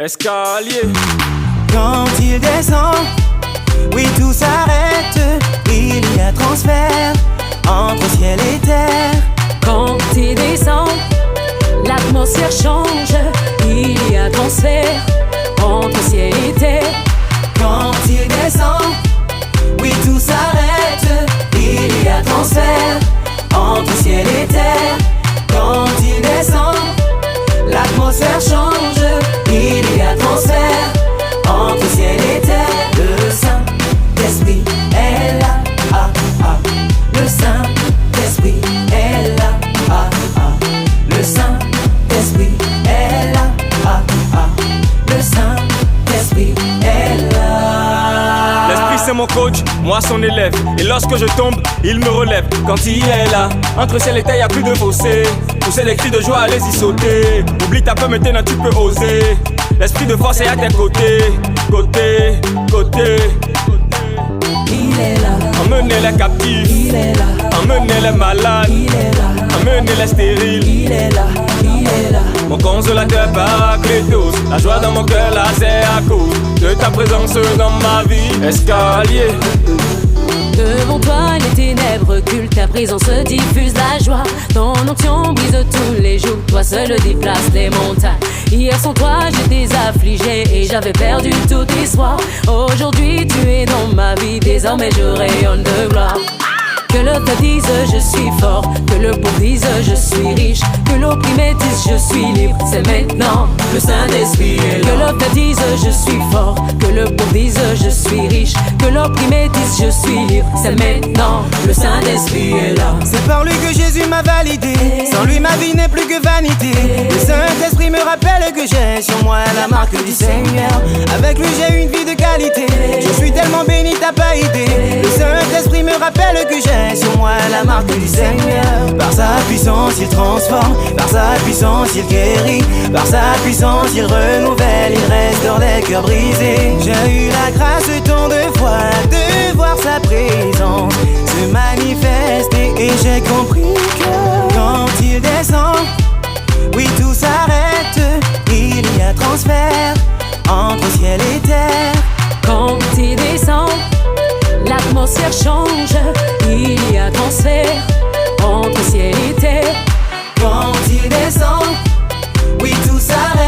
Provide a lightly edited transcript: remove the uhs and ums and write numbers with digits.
Escalier. Quand il descend, oui tout s'arrête. Il y a transfert entre ciel et terre. Quand il descend, l'atmosphère change. Il y a transfert entre ciel et terre. Quand il descend, oui tout s'arrête. Il y a transfert entre ciel et terre. Quand il descend, l'atmosphère change. Il y a transfert entre ciel et terre. Le Saint-Esprit est là, ah ah. Le Saint-Esprit est là, ah ah. Le Saint-Esprit est là, ah ah. Le Saint-Esprit est là. L'esprit c'est mon coach, moi son élève. Et lorsque je tombe, il me relève. Quand il est là, entre ciel et terre, y'a plus de fossé. Pousser les cris de joie, allez-y sauter. Oublie ta peur, maintenant tu peux oser. L'esprit de force est à tes côtés. Côté, côté. Il est là. Emmenez les captifs. Il est là. Emmenez les malades. Il est là. Emmenez les stériles. Il est là. Il est là. Mon consolateur Paraclétos. La joie dans mon cœur, là c'est à cause de ta présence dans ma vie. Escalier. Devant toi les ténèbres reculent, ta présence diffuse la joie. Ton onction brise tous les jours, toi seul déplace les montagnes. Hier sans toi j'étais affligé et j'avais perdu tout espoir. Aujourd'hui tu es dans ma vie, désormais je rayonne de gloire. Que l'autre dise je suis fort, que le pauvre dise je suis riche, que l'opprimé dise je suis libre, c'est maintenant, le Saint-Esprit est là. Que l'autre dise je suis fort, que le pauvre dise je suis riche, que l'opprimé dise je suis libre, c'est maintenant, le Saint-Esprit est là. C'est par lui que Jésus m'a validé, sans lui ma vie n'est plus que vanité. Le Saint-Esprit me rappelle que j'ai sur moi la marque du Seigneur. Avec lui j'ai une vie de qualité, je suis tellement béni t'as pas idée. Le Saint-Esprit me rappelle que j'ai sur moi la marque du Seigneur. Par sa puissance il transforme, par sa puissance il guérit, par sa puissance il renouvelle, il restaure les cœurs brisés. J'ai eu la grâce tant de fois de voir sa présence se manifester et j'ai compris que quand il descend, oui tout s'arrête. Il y a transfert entre ciel et terre. Quand il descend, l'atmosphère change. Il y a transfert entre ciel et terre. Quand il descend, oui tout s'arrête.